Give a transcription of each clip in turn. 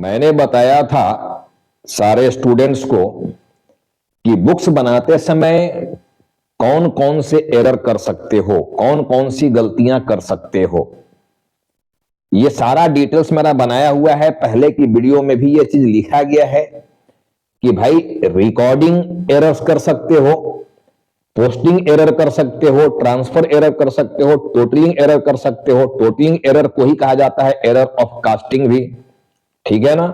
मैंने बताया था सारे स्टूडेंट्स को कि बुक्स बनाते समय कौन कौन से एरर कर सकते हो, कौन कौन सी गलतियां कर सकते हो। ये सारा डिटेल्स मेरा बनाया हुआ है, पहले की वीडियो में भी ये चीज लिखा गया है कि भाई रिकॉर्डिंग एरर्स कर सकते हो, पोस्टिंग एरर कर सकते हो, ट्रांसफर एरर कर सकते हो, टोटलिंग एरर कर सकते हो। टोटलिंग एरर को ही कहा जाता है एरर ऑफ कास्टिंग भी, ठीक है ना।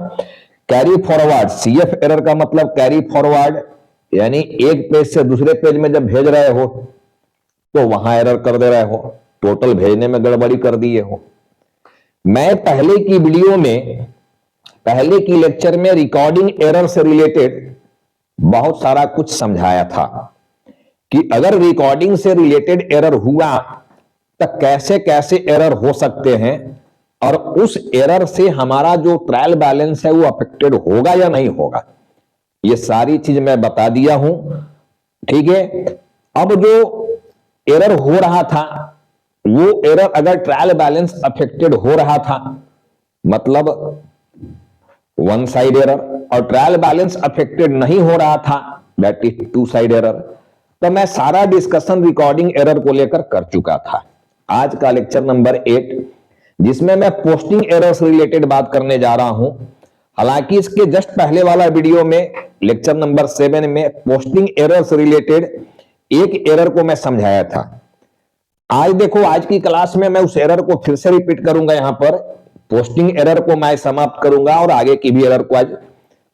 कैरी फॉरवर्ड, सीएफ एरर का मतलब कैरी फॉरवर्ड, यानी एक पेज से दूसरे पेज में जब भेज रहे हो तो वहां एरर कर दे रहे हो, टोटल भेजने में गड़बड़ी कर दिए हो। मैं पहले की वीडियो में, पहले की लेक्चर में रिकॉर्डिंग एरर से रिलेटेड बहुत सारा कुछ समझाया था कि अगर रिकॉर्डिंग से रिलेटेड एरर हुआ तो कैसे कैसे एरर हो सकते हैं और उस एरर से हमारा जो ट्रायल बैलेंस है वो अफेक्टेड होगा या नहीं होगा। ये सारी चीज मैं बता दिया हूं, ठीक है। अब जो एरर हो रहा था वो एरर अगर ट्रायल बैलेंस अफेक्टेड हो रहा था मतलब वन साइड एरर, और ट्रायल बैलेंस अफेक्टेड नहीं हो रहा था that is two side error, तो मैं सारा डिस्कशन रिकॉर्डिंग एरर को लेकर कर चुका था। आज का लेक्चर नंबर 8 जिसमें मैं पोस्टिंग एरर से रिलेटेड बात करने जा रहा हूं। हालांकि इसके जस्ट पहले वाला वीडियो में लेक्चर नंबर 7 में पोस्टिंग एरर से रिलेटेड एक एरर को मैं समझाया था। आज देखो, आज की क्लास में मैं उस एरर को फिर से रिपीट करूंगा। यहां पर पोस्टिंग एरर को मैं समाप्त करूंगा और आगे की भी एरर को आज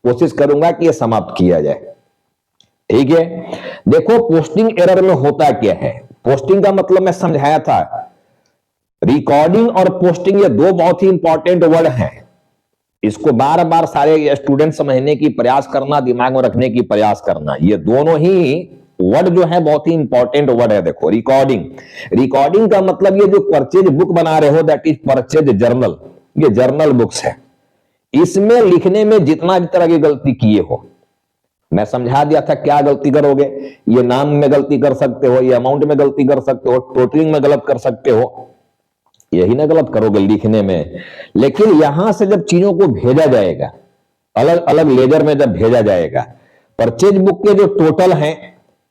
कोशिश करूंगा कि यह समाप्त किया जाए, ठीक है। देखो पोस्टिंग एरर में होता क्या है। पोस्टिंग का मतलब मैं समझाया था, रिकॉर्डिंग और पोस्टिंग ये दो बहुत ही इंपॉर्टेंट वर्ड हैं। इसको बार बार सारे स्टूडेंट समझने की प्रयास करना, दिमाग में रखने की प्रयास करना। ये दोनों ही वर्ड जो है बहुत ही इंपॉर्टेंट वर्ड है। देखो रिकॉर्डिंग, रिकॉर्डिंग का मतलब ये जो परचेज बुक बना रहे हो दैट इज परचेज जर्नल, ये जर्नल बुक्स है। इसमें लिखने में जितना भी तरह की गलती किए हो मैं समझा दिया था क्या गलती करोगे। ये नाम में गलती कर सकते हो, ये अमाउंट में गलती कर सकते हो, टोटलिंग में गलत कर सकते हो, यही ना गलत करोगे लिखने में। लेकिन यहां से जब चीजों को भेजा जाएगा, अलग अलग लेजर में जब भेजा जाएगा, परचेज बुक के जो टोटल हैं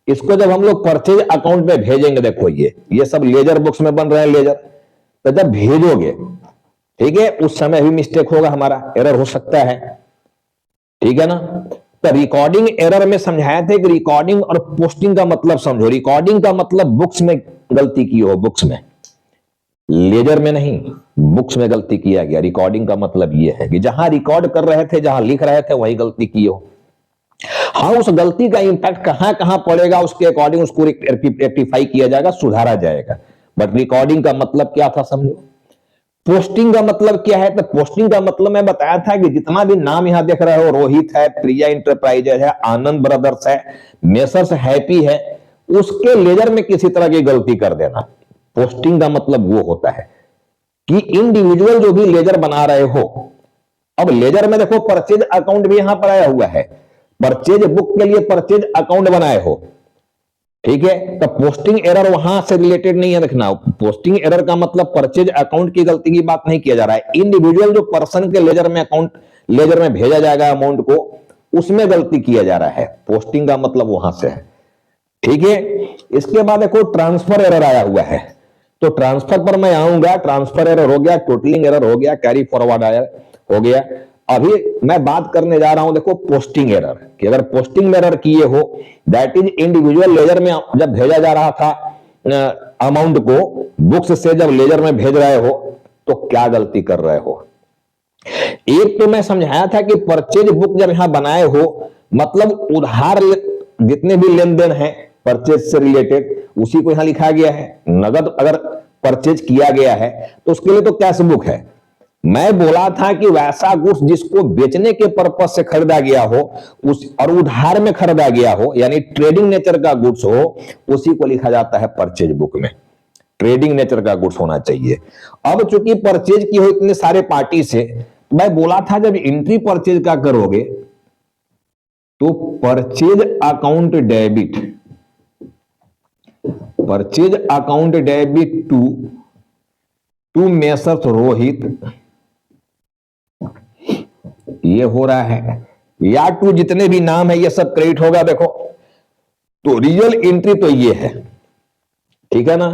इसको जब हम लोग परचेज अकाउंट में भेजेंगे, देखो ये सब लेजर बुक्स में बन रहे हैं लेजर, तो जब भेजोगे, ठीक है, उस समय भी मिस्टेक होगा, हमारा एरर हो सकता है, ठीक है ना। तो रिकॉर्डिंग एरर में समझाया थे कि रिकॉर्डिंग और पोस्टिंग का मतलब समझो। रिकॉर्डिंग का मतलब बुक्स में गलती की हो, बुक्स में, लेजर में नहीं, बुक्स में गलती किया गया। रिकॉर्डिंग का मतलब यह है कि जहां रिकॉर्ड कर रहे थे, जहां लिख रहे थे, वही गलती की हो। हाँ, उस गलती का इंपैक्ट कहां कहां पड़ेगा उसके अकॉर्डिंग उसको रेक्टिफाई किया जाएगा, सुधारा जाएगा। बट रिकॉर्डिंग का मतलब क्या था समझो। पोस्टिंग का मतलब क्या है, तो पोस्टिंग का मतलब मैं बताया था कि जितना भी नाम यहां देख रहे हो, रोहित है, प्रिया इंटरप्राइजेज है, आनंद ब्रदर्स है, मेसर्स हैप्पी है, उसके लेजर में किसी तरह की गलती कर देना, पोस्टिंग का मतलब वो होता है कि इंडिविजुअल जो भी लेजर बना रहे हो। अब लेजर में देखो परचेज अकाउंट भी यहां पर आया हुआ है, परचेज बुक के लिए परचेज अकाउंट बनाए हो, ठीक है। तो पोस्टिंग एरर वहां से रिलेटेड नहीं है, देखना। पोस्टिंग एरर का मतलब परचेज अकाउंट की गलती की बात नहीं किया जा रहा है, इंडिविजुअल जो पर्सन के लेजर में अकाउंट, लेजर में भेजा जाएगा अमाउंट को, उसमें गलती किया जा रहा है। पोस्टिंग का मतलब वहां से है, ठीक है। इसके बाद देखो ट्रांसफर एरर आया हुआ है, तो ट्रांसफर पर मैं आऊंगा। ट्रांसफर एरर हो गया, टोटलिंग एरर हो गया, कैरी फॉरवर्ड एरर हो गया। अभी मैं बात करने जा रहा हूं देखो पोस्टिंग एरर कि अगर पोस्टिंग में एरर किए हो दैट इज इंडिविजुअल लेजर में जब भेजा जा रहा था अमाउंट को, बुक्स से जब लेजर में भेज रहे हो तो क्या गलती कर रहे हो। एक तो मैं समझाया था कि परचेज बुक जब यहां बनाए हो मतलब उधार जितने भी लेन देन है परचेज से रिलेटेड उसी को यहां लिखा गया है। नगद अगर परचेज किया गया है तो उसके लिए तो कैश बुक है। मैं बोला था कि वैसा गुड्स जिसको बेचने के पर्पज से खरीदा गया हो उस और उधार में खरीदा गया हो यानी ट्रेडिंग नेचर का गुड्स हो, उसी को लिखा जाता है परचेज बुक में। ट्रेडिंग नेचर का गुड्स होना चाहिए। अब चूंकि परचेज की हो इतने सारे पार्टी से, मैं बोला था जब एंट्री परचेज का करोगे तो purchase account debit, purchase account debit to Messrs Rohit ये हो रहा है, या टू जितने भी नाम है ये सब क्रेडिट होगा। देखो तो रियल एंट्री तो ये है, ठीक है ना।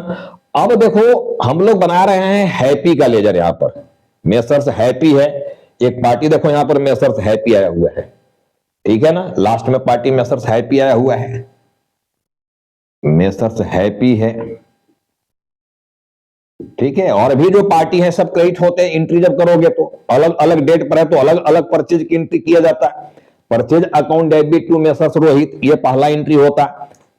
अब देखो हम लोग बना रहे हैं हैप्पी का लेजर, यहां पर मेसर्स हैप्पी है, एक पार्टी देखो यहां पर मेसर्स हैप्पी आया हुआ है, ठीक है ना। लास्ट में पार्टी मेसर्स हैप्पी आया हुआ है, मेसर्स हैप्पी है, ठीक है। और भी जो पार्टी है सब क्रेडिट होते हैं। एंट्री जब करोगे तो अलग अलग डेट पर है तो अलग अलग परचेज की एंट्री किया जाता है। Purchase account debit to Messrs Rohit, ये पहला एंट्री होता है।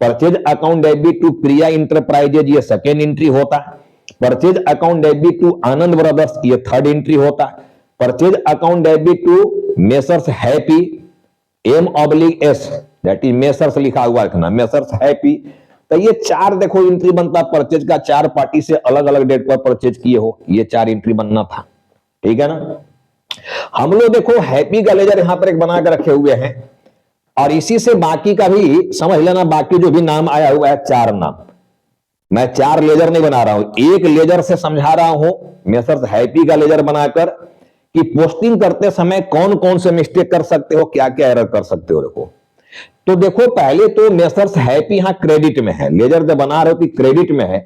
Purchase account debit to Priya Enterprises, ये सेकेंड एंट्री होता है। Purchase account debit to Anand Brothers, ये थर्ड एंट्री होता है। Purchase account debit to Messrs Happy, M/S, that is Messrs लिखा हुआ रखना, मेसर्स हैप्पी। तो ये चार देखो एंट्री बनता परचेज का, चार पार्टी से अलग अलग डेट पर परचेज किए हो, ये चार एंट्री बनना था, ठीक है ना। हम लोग देखो हैप्पी का लेजर यहां पर एक बना कर रखे हुए हैं, और इसी से बाकी का भी समझ लेना। बाकी जो भी नाम आया हुआ है, चार नाम, मैं चार लेजर नहीं बना रहा हूं, एक लेजर से समझा रहा हूं। मेसर्स हैप्पी का लेजर बनाकर कि पोस्टिंग करते समय कौन कौन से मिस्टेक कर सकते हो, क्या क्या एरर कर सकते हो। देखो तो देखो पहले तो मेसर्स हैप्पी यहां क्रेडिट में है, लेजर जब बना रहे हो कि क्रेडिट में है,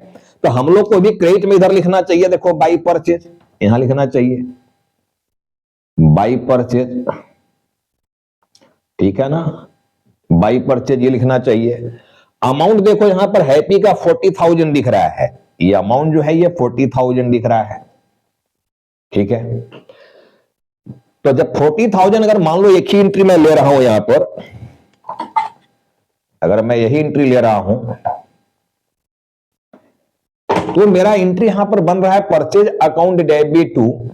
तो हम लोग को भी क्रेडिट में इधर लिखना चाहिए। देखो बाई परचेज यहां लिखना चाहिए, बाई परचेज, ठीक है ना, बाई परचेज ये लिखना चाहिए। अमाउंट देखो यहां पर हैप्पी का 40,000 दिख रहा है, ये अमाउंट जो है ये 40,000 दिख रहा है, ठीक है। तो जब 40,000 अगर मान लो एक ही एंट्री में ले रहा हूं, यहां पर अगर मैं यही एंट्री ले रहा हूं तो मेरा एंट्री यहां पर बन रहा है purchase account debit to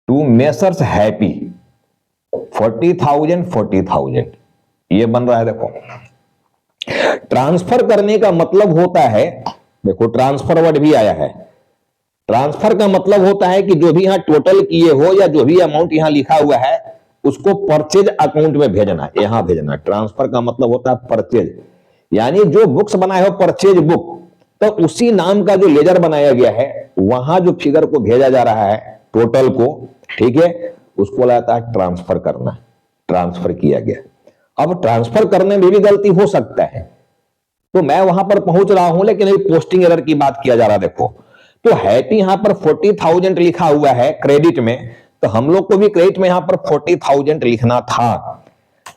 Messrs Happy 40,000 ये बन रहा है। देखो ट्रांसफर करने का मतलब होता है, देखो ट्रांसफर वर्ड भी आया है। ट्रांसफर का मतलब होता है कि जो भी यहां टोटल किए हो या जो भी अमाउंट यहां लिखा हुआ है उसको परचेज अकाउंट में भेजना, यहां भेजना। ट्रांसफर का मतलब होता है परचेज, यानी जो बुक्स बनाए हो परचेज बुक, तो उसी नाम का जो लेजर बनाया गया है वहां जो फिगर को भेजा जा रहा है टोटल को, ठीक है, उसको लगता है ट्रांसफर करना, ट्रांसफर किया गया। अब ट्रांसफर करने में भी गलती हो सकता है, तो मैं वहां पर पहुंच रहा हूं, लेकिन अभी पोस्टिंग एरर की बात किया जा रहा है। देखो तो हैप्पी यहां पर 40,000 लिखा हुआ है क्रेडिट में, तो हम लोग को भी क्रेडिट में यहां पर 40,000 लिखना था,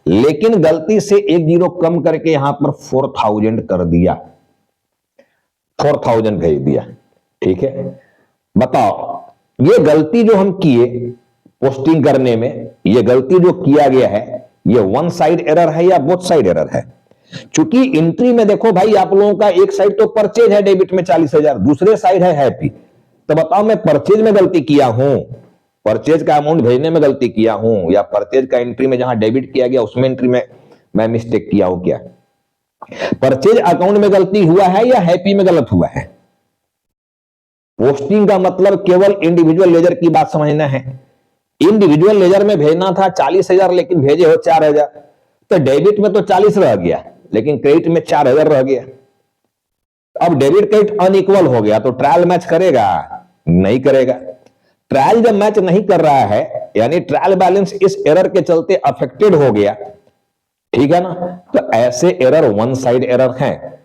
लेकिन गलती से एक जीरो कम करके यहां पर 4,000 कर दिया, 4,000 भेज दिया, ठीक है। बताओ ये गलती जो हम किए पोस्टिंग करने में, ये गलती जो किया गया है, ये वन साइड एरर है या बोथ साइड एरर है? चूंकि एंट्री में देखो भाई आप लोगों का एक साइड तो परचेज है डेबिट में 40,000, दूसरे साइड है हैप्पी, तो बताओ मैं परचेज में गलती किया हूं, परचेज का अमाउंट भेजने में गलती किया हूं, या परचेज का एंट्री में जहां डेबिट किया गया उसमें एंट्री में मैं मिस्टेक किया हूं? क्या परचेज अकाउंट में गलती हुआ है या हैप्पी में गलत हुआ है? पोस्टिंग का मतलब केवल इंडिविजुअल लेजर की बात समझना है। इंडिविजुअल लेजर में भेजना था 40,000 लेकिन भेजे हो 4,000, तो डेबिट में तो 40 रह गया लेकिन क्रेडिट में 4,000 रह गया। अब डेबिट क्रेडिट अनइक्वल हो गया तो ट्रायल मैच करेगा? नहीं करेगा। ट्रायल जब मैच नहीं कर रहा है यानी ट्रायल बैलेंस इस एरर के चलते अफेक्टेड हो गया, ठीक है ना, तो ऐसे एरर वन साइड एरर हैं।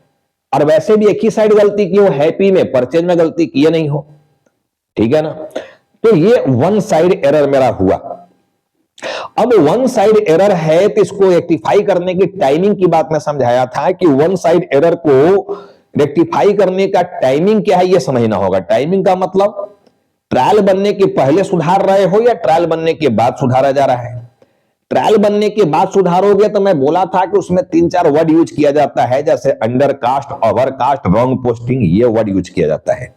और वैसे भी एक ही साइड गलती की हो, हैप्पी में, परचेज में गलती किए नहीं हो, ठीक है ना, तो ये वन साइड एरर मेरा हुआ। अब वन साइड एरर है तो इसको रेक्टिफाई करने की टाइमिंग की बात मैं समझाया था कि वन साइड एरर को रेक्टिफाई करने का टाइमिंग क्या है ये समझना होगा। टाइमिंग का मतलब ट्रायल बनने के पहले सुधार रहे हो या ट्रायल बनने के बाद सुधारा जा रहा है। ट्रायल बनने के बाद सुधारोगे तो मैं बोला था कि उसमें 3-4 वर्ड यूज किया जाता है, जैसे under cost, over cost, wrong posting, ये वर्ड यूज किया जाता है।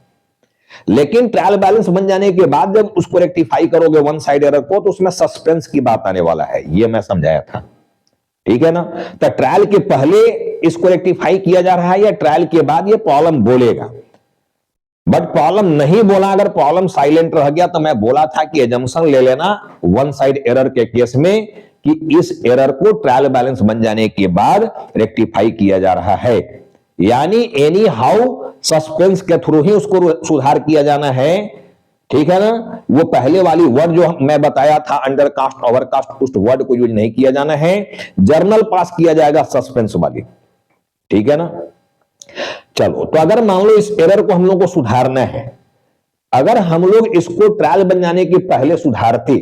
लेकिन ट्रायल बैलेंस बन जाने के बाद जब उसको रेक्टिफाई करोगे वन साइड एरर को, तो उसमें सस्पेंस की बात आने वाला है, ये मैं समझाया था, ठीक है ना। तो ट्रायल के पहले इसको रेक्टिफाई किया जा रहा है या ट्रायल के बाद ये प्रॉब्लम बोलेगा। बट प्रॉब्लम नहीं बोला, अगर प्रॉब्लम साइलेंट रह गया तो मैं बोला था कि एजम्पशन ले लेना वन साइड एरर के केस में कि इस एरर को ट्रायल बैलेंस बन जाने के बाद रेक्टिफाई किया जा रहा है, यानी एनी हाउ सस्पेंस के थ्रू ही उसको सुधार किया जाना है। ठीक है ना। वो पहले वाली वर्ड जो मैं बताया था अंडर कास्ट ओवर कास्ट, उस वर्ड को यूज नहीं किया जाना है, जर्नल पास किया जाएगा सस्पेंस वाली। ठीक है ना। चलो, तो अगर मान लो इस एरर को हम लोग को सुधारना है, अगर हम लोग इसको ट्रायल बन जाने के पहले सुधारते,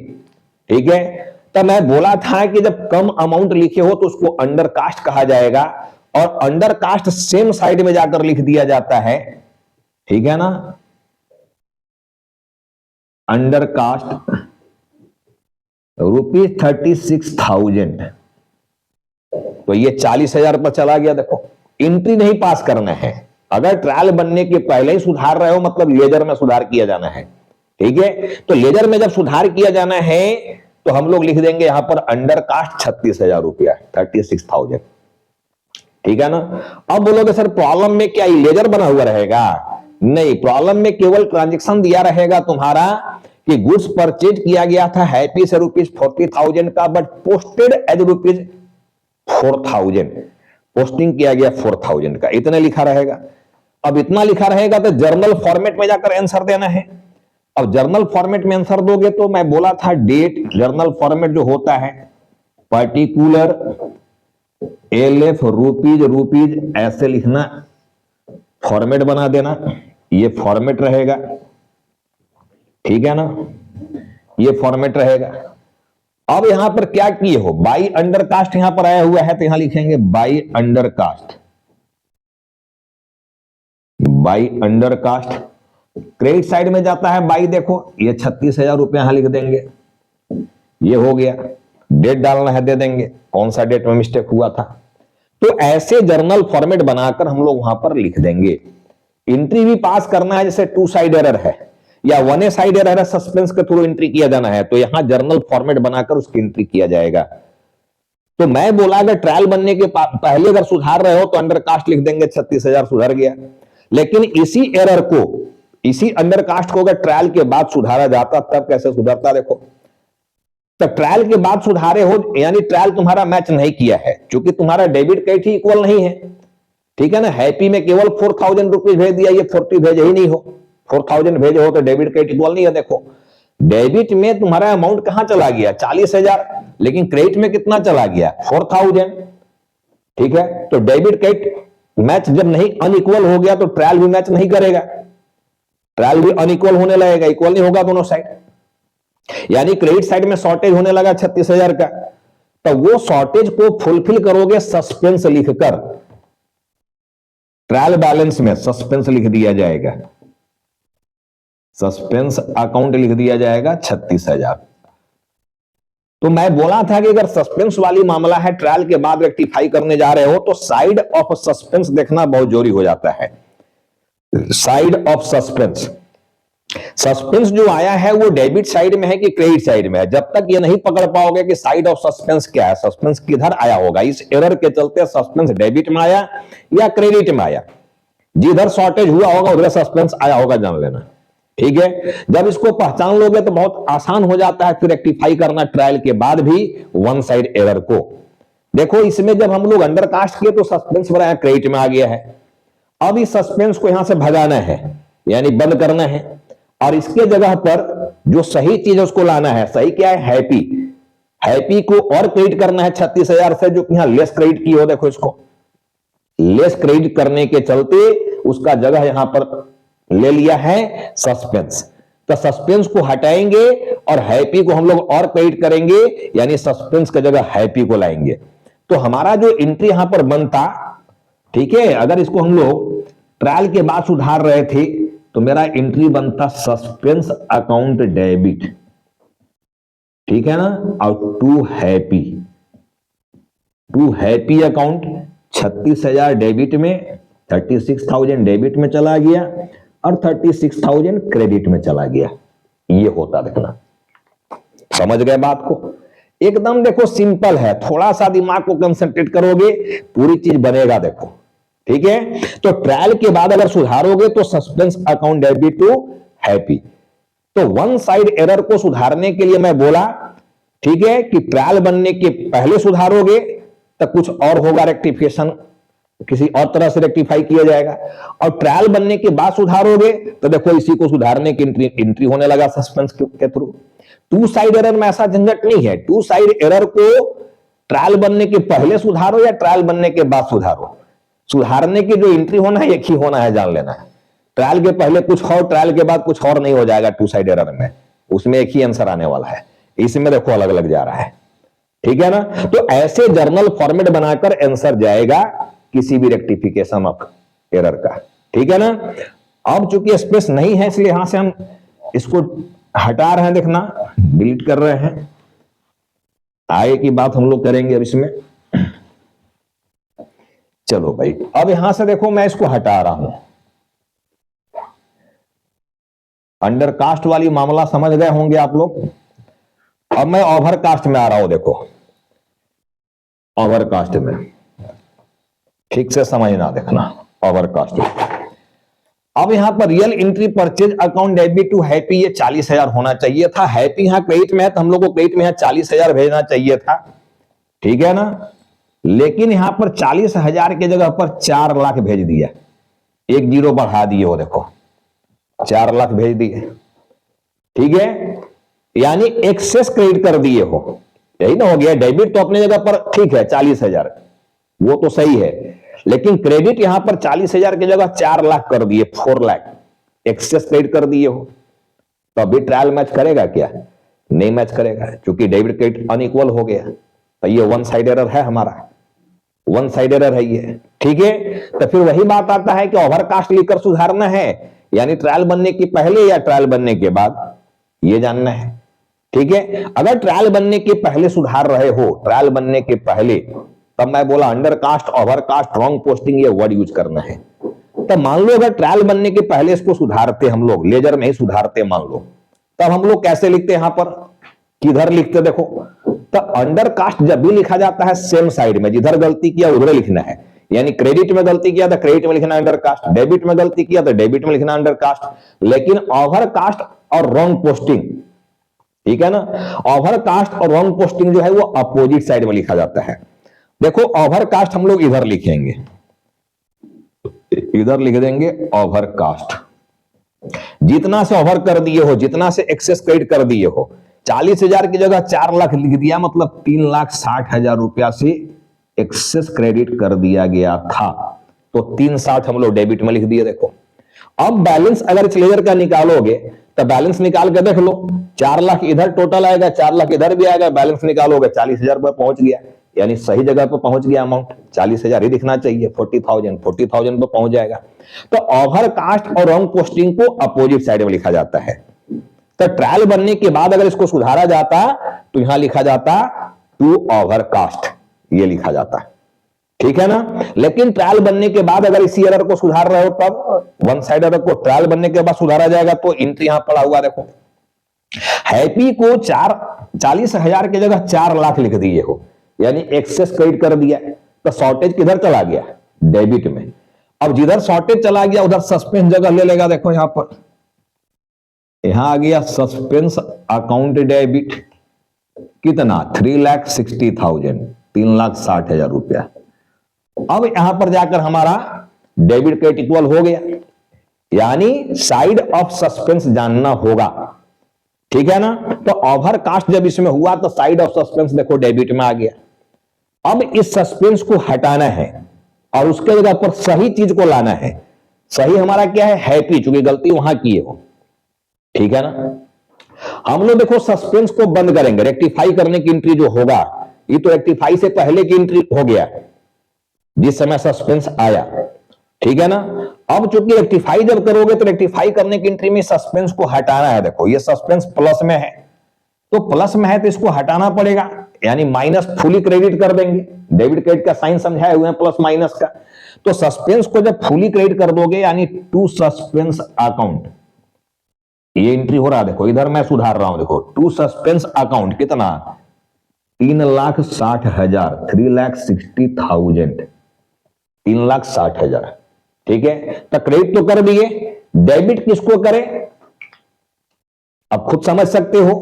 ठीक है, तो मैं बोला था कि जब कम अमाउंट लिखे हो तो उसको अंडर कास्ट कहा जाएगा, और अंडर कास्ट सेम साइड में जाकर लिख दिया जाता है। ठीक है ना। अंडर कास्ट ₹36,000, तो ये 40,000 पर चला गया। देखो, एंट्री नहीं पास करना है। अगर ट्रायल बनने के पहले ही सुधार रहे हो मतलब लेजर में सुधार किया जाना है। ठीक है, तो लेजर में जब सुधार किया जाना है तो हम लोग लिख देंगे यहां पर अंडर कास्ट 36,000 रुपया, 36,000। ठीक है ना। अब बोलोगे सर प्रॉब्लम में क्या लेजर बना हुआ रहेगा? नहीं, प्रॉब्लम में केवल ट्रांजेक्शन दिया रहेगा तुम्हारा कि गुड्स परचेज किया गया था हैप्पी से ₹40,000 का, बट पोस्टेड एज ₹4,000, पोस्टिंग किया गया 4,000 का, इतना लिखा रहेगा। अब इतना लिखा रहेगा तो जर्नल फॉर्मेट में जाकर आंसर देना है। अब जर्नल फॉर्मेट में आंसर दोगे तो मैं बोला था डेट, जर्नल फॉर्मेट जो होता है पर्टिकुलर LF रुपीज ऐसे लिखना, फॉर्मेट बना देना, ये फॉर्मेट रहेगा। ठीक है ना, ये फॉर्मेट रहेगा। अब यहां पर क्या किए हो, बाई अंडर कास्ट यहां पर आया हुआ है तो यहां लिखेंगे by under cost, by under cost. Credit side में जाता है बाई, देखो ये 36,000 रुपया यहां लिख देंगे, ये हो गया। डेट डालना है दे देंगे, कौन सा डेट में मिस्टेक हुआ था। तो ऐसे जर्नल फॉर्मेट बनाकर हम लोग वहां पर लिख देंगे। एंट्री भी पास करना है, जैसे 2 साइड एरर है या 1 साइड एरर है, सस्पेंस के थ्रू एंट्री किया जाना है, तो यहां जर्नल फॉर्मेट बनाकर उसकी एंट्री किया जाएगा। तो मैं बोला अगर ट्रायल बनने के पहले अगर सुधार रहे हो तो अंडर कास्ट लिख देंगे, 36,000 सुधर गया। लेकिन इसी एरर को, इसी अंडर कास्ट को अगर ट्रायल के बाद सुधारा जाता तब कैसे सुधरता, देखो। तो ट्रायल के बाद सुधारे हो यानी ट्रायल तुम्हारा मैच नहीं किया है, क्योंकि तुम्हारा डेबिट क्रेडिट ही इक्वल नहीं है। ठीक है ना। हैप्पी में केवल 4,000 रुपीज भेज दिया, ये 40 भेजे ही नहीं हो, 4,000 भेजे हो तो डेबिट क्रेडिट इक्वल नहीं है। देखो, डेबिट में तुम्हारा अमाउंट कहां चला गया 40,000, लेकिन क्रेडिट में कितना चला गया 4,000। ठीक है, तो डेबिट क्रेडिट मैच जब नहीं अनइक्वल हो गया तो ट्रायल भी मैच नहीं करेगा, ट्रायल भी अनइक्वल होने लगेगा, इक्वल नहीं होगा दोनों साइड। यानी क्रेडिट साइड में शॉर्टेज होने लगा 36,000 का, तो वो शॉर्टेज को फुलफिल करोगे सस्पेंस लिखकर, ट्रायल बैलेंस में सस्पेंस लिख दिया जाएगा, सस्पेंस अकाउंट लिख दिया जाएगा 36,000। तो मैं बोला था कि अगर सस्पेंस वाली मामला है, ट्रायल के बाद रेक्टिफाई करने जा रहे हो तो साइड ऑफ सस्पेंस देखना बहुत जरूरी हो जाता है। साइड ऑफ सस्पेंस, सस्पेंस जो आया है वो डेबिट साइड में है कि क्रेडिट साइड में है, जब तक ये नहीं पकड़ पाओगे कि साइड ऑफ सस्पेंस क्या है, सस्पेंस किधर आया होगा, इस एरर के चलते सस्पेंस डेबिट में आया या क्रेडिट में आया, जिधर शॉर्टेज हुआ होगा उधर सस्पेंस आया होगा, जान लेना। ठीक है, जब इसको पहचान लोगे तो बहुत आसान हो जाता है फिर रेक्टिफाई करना ट्रायल के बाद भी 1 साइड एरर को। देखो, इसमें जब हम लोग अंडर कास्ट किए तो सस्पेंस बड़ा क्रेडिट में आ गया है। अब इस सस्पेंस को यहां से भगाना है, यानी बंद करना है, और इसके जगह पर जो सही चीज है उसको लाना है। सही क्या है, हैप्पी, हैप्पी को और क्रेडिट करना है 36,000 से, जो कि यहां लेस क्रेडिट की हो। देखो, इसको लेस क्रेडिट करने के चलते उसका जगह यहां पर ले लिया है सस्पेंस, तो सस्पेंस को हटाएंगे और हैप्पी को हम लोग और क्रेडिट करेंगे, यानी सस्पेंस की जगह हैप्पी को लाएंगे। तो हमारा जो एंट्री यहां पर बनता, ठीक है, अगर इसको हम लोग ट्रायल के बाद सुधार रहे थे तो मेरा एंट्री बनता सस्पेंस अकाउंट डेबिट। ठीक है ना, और टू हैप्पी अकाउंट 36,000 डेबिट में, 36,000 डेबिट में चला गया और 36,000 क्रेडिट में चला गया। ये होता, देखना। समझ गए बात को? एकदम देखो सिंपल है, थोड़ा सा दिमाग को कंसंट्रेट करोगे पूरी चीज बनेगा। देखो, ठीक है, तो ट्रायल के बाद अगर सुधारोगे तो suspense account debit to Happy. तो 1 साइड एरर को सुधारने के लिए मैं बोला, ठीक है, कि ट्रायल बनने के पहले सुधारोगे तो कुछ और होगा रेक्टिफिकेशन, किसी और तरह से रेक्टिफाई किया जाएगा। और ट्रायल बनने के बाद सुधारोगे तो देखो इसी को सुधारने की एंट्री होने लगा सस्पेंस के थ्रू। टू साइड एरर में ऐसा झंझट नहीं है। टू साइड एरर को ट्रायल बनने के पहले सुधारो या ट्रायल बनने के बाद सुधारो, सुधारने की जो एंट्री होना है एक ही होना है, जान लेना है। ट्रायल के पहले कुछ और, ट्रायल के बाद कुछ और नहीं हो जाएगा टू साइड एरर में, उसमें एक ही आंसर आने वाला है। इसमें देखो अलग अलग जा रहा है, ठीक है ना। तो ऐसे जर्नल फॉर्मेट बनाकर आंसर जाएगा किसी भी रेक्टिफिकेशन ऑफ एरर का, ठीक है ना। अब चूंकि स्पेस नहीं है इसलिए यहां से हम इसको हटा रहे हैं, देखना डिलीट कर रहे हैं। आगे की बात हम लोग करेंगे अब इसमें। चलो भाई, अब यहां से देखो मैं इसको हटा रहा हूं। अंडरकास्ट वाली मामला समझ गए होंगे आप लोग। अब मैं ओवरकास्ट में आ रहा हूं, देखो ओवरकास्ट में ठीक से समझना, देखना ओवरकास्ट। अब यहां पर real entry purchase account debit to Happy, ये 40,000 होना चाहिए था। हैप्पी यहां क्रेडिट में है तो हम लोग को क्रेडिट में यहां 40,000 भेजना चाहिए था, ठीक है ना। लेकिन यहां पर 40,000 की जगह पर 4 लाख भेज दिया, एक जीरो बढ़ा दिए हो, देखो 4 लाख भेज दिए, ठीक है। यानी एक्सेस क्रेडिट कर दिए हो, यही ना हो गया। डेबिट तो अपनी जगह पर ठीक है 40,000, वो तो सही है, लेकिन क्रेडिट यहां पर 40,000 की जगह 4 लाख कर दिए, 4 लाख एक्सेस क्रेडिट कर दिए हो। तो अभी ट्रायल मैच करेगा क्या? नहीं मैच करेगा, क्योंकि डेबिट क्रेडिट अनइक्वल हो गया। तो ये वन साइड एरर है, हमारा वन साइड एरर है ये, ठीक है। तो फिर वही बात आता है कि ओवरकास्ट लिखकर सुधारना है, यानी ट्रायल बनने के पहले या ट्रायल बनने के बाद, ये जानना है, ठीक है। अगर ट्रायल बनने के पहले सुधार रहे हो, ट्रायल बनने के पहले, तब मैं बोला अंडरकास्ट, ओवरकास्ट, रॉन्ग पोस्टिंग, ये वर्ड यूज करना है। तो मान लो अगर ट्रायल बनने के पहले इसको सुधारते हम लोग, लेजर में ही सुधारते मान लो, तब हम लोग कैसे लिखते यहां पर, किधर लिखते देखो। तो अंडरकास्ट जब भी लिखा जाता है सेम साइड में, जिधर गलती किया उधर लिखना है। यानी क्रेडिट में गलती किया तो क्रेडिट में लिखना अंडरकास्ट, डेबिट में गलती किया तो डेबिट में लिखना अंडरकास्ट। लेकिन ओवरकास्ट और रॉन्ग पोस्टिंग, ठीक है ना, ओवरकास्ट और रॉन्ग पोस्टिंग जो है वो अपोजिट साइड में लिखा जाता है। देखो ओवरकास्ट हम लोग इधर लिखेंगे, इधर लिख देंगे ओवरकास्ट। जितना से ओवर कर दिए हो, जितना से एक्सेस क्रेडिट कर दिए हो, 40,000 की जगह 4 लाख लिख दिया, मतलब 3,60,000 रुपया से एक्सेस क्रेडिट कर दिया गया था। तो 360 हम लोग डेबिट में लिख दिए, देखो। अब बैलेंस अगर इस लेजर का निकालोगे तो बैलेंस निकाल के देख लो, 4 लाख इधर टोटल आएगा, 4 लाख इधर भी आएगा, बैलेंस निकालोगे 40,000 पर पहुंच गया, यानी सही जगह पर पहुंच गया अमाउंट। 40,000 ही दिखना चाहिए, 40,000 पर पहुंच जाएगा। तो ओवरकास्ट और रॉन्ग पोस्टिंग को अपोजिट साइड में लिखा जाता है। तो ट्रायल बनने के बाद अगर इसको सुधारा जाता तो यहां लिखा जाता टू ओवरकास्ट, ये लिखा जाता, ठीक है ना। लेकिन ट्रायल बनने के बाद अगर इसी एरर को सुधार रहे हो, तब वन साइड एरर को ट्रायल बनने के बाद सुधारा जाएगा। तो एंट्री यहां पड़ा हुआ देखो, हैप्पी को 40,000 की जगह 4 लाख लिख दिए हो, यानी एक्सेस क्रेडिट कर दिया। तो शॉर्टेज किधर चला गया? डेबिट में। अब जिधर शॉर्टेज चला गया उधर सस्पेंस जगह ले लेगा, देखो यहां पर, यहां आ गया सस्पेंस अकाउंट डेबिट, कितना? 3,60,000, 3,60,000 रुपया। अब यहां पर जाकर हमारा डेबिट क्रेडिट इक्वल हो गया, यानी साइड ऑफ सस्पेंस जानना होगा, ठीक है ना। तो ओवरकास्ट जब इसमें हुआ तो साइड ऑफ सस्पेंस देखो डेबिट में आ गया। अब इस सस्पेंस को हटाना है और उसके जगह पर सही चीज को लाना है। सही हमारा क्या है? हैप्पी, चूंकि गलती वहां किए हो, ठीक है ना। हम लोग देखो सस्पेंस को बंद करेंगे, रेक्टिफाई करने की एंट्री जो होगा, ये तो रेक्टिफाई से पहले की एंट्री हो गया जिस समय सस्पेंस आया, ठीक है ना। अब चूंकि रेक्टिफाई जब करोगे तो रेक्टिफाई करने की एंट्री में सस्पेंस को हटाना है। देखो ये सस्पेंस प्लस में है, तो प्लस में है तो इसको हटाना पड़ेगा, यानी माइनस फुली क्रेडिट कर देंगे। डेबिट क्रेडिट का साइन समझाए हुए हैं प्लस माइनस का। तो सस्पेंस को जब फुली क्रेडिट कर दोगे, यानी टू सस्पेंस अकाउंट, ये एंट्री हो रहा है देखो, इधर मैं सुधार रहा हूं, देखो टू सस्पेंस अकाउंट कितना? 3,60,000, 3,60,000, 3,60,000, ठीक है। तो क्रेडिट तो कर दिए, डेबिट किसको करें अब खुद समझ सकते हो।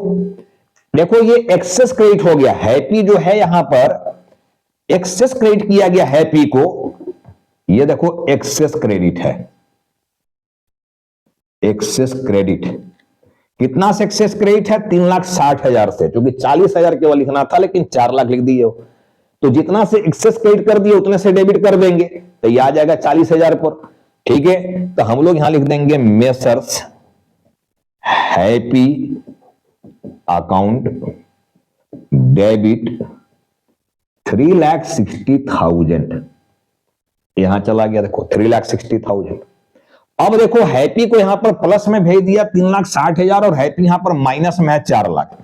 देखो ये एक्सेस क्रेडिट हो गया, हैप्पी जो है यहां पर एक्सेस क्रेडिट किया गया हैप्पी को, ये देखो एक्सेस क्रेडिट है, एक्सेस क्रेडिट। कितना से एक्सेस क्रेडिट है? 3,60,000 से, क्योंकि 40,000 केवल लिखना था लेकिन 4 लाख लिख दिए हो, तो जितना से एक्सेस क्रेडिट कर दिए उतने से डेबिट कर देंगे, तो ये आ जाएगा 40,000 पर। ठीक है, तो हम लोग यहां लिख देंगे मेसर्स हैप्पी अकाउंट डेबिट 3,60,000, यहां चला गया देखो 3,60,000। अब देखो हैप्पी को यहां पर प्लस में भेज दिया 3,60,000 और हैप्पी यहां पर माइनस में है 4 लाख।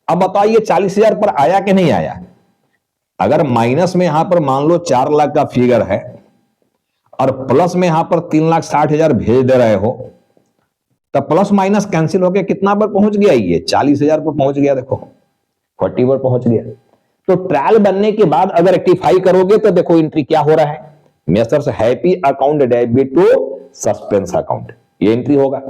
अब बताइए 40,000 पर आया कि नहीं आया? अगर माइनस में यहां पर मान लो 4 लाख का फिगर है और प्लस में यहां पर 3,60,000 भेज दे रहे हो, तब प्लस माइनस कैंसिल होकर कितना पर पहुंच गया? ये 40,000 पर पहुंच गया, देखो 40 पर पहुंच गया। तो ट्रायल बनने के बाद अगर रेक्टिफाई करोगे तो देखो एंट्री क्या हो रहा है, Messrs Happy account debit to suspense account, ये एंट्री होगा,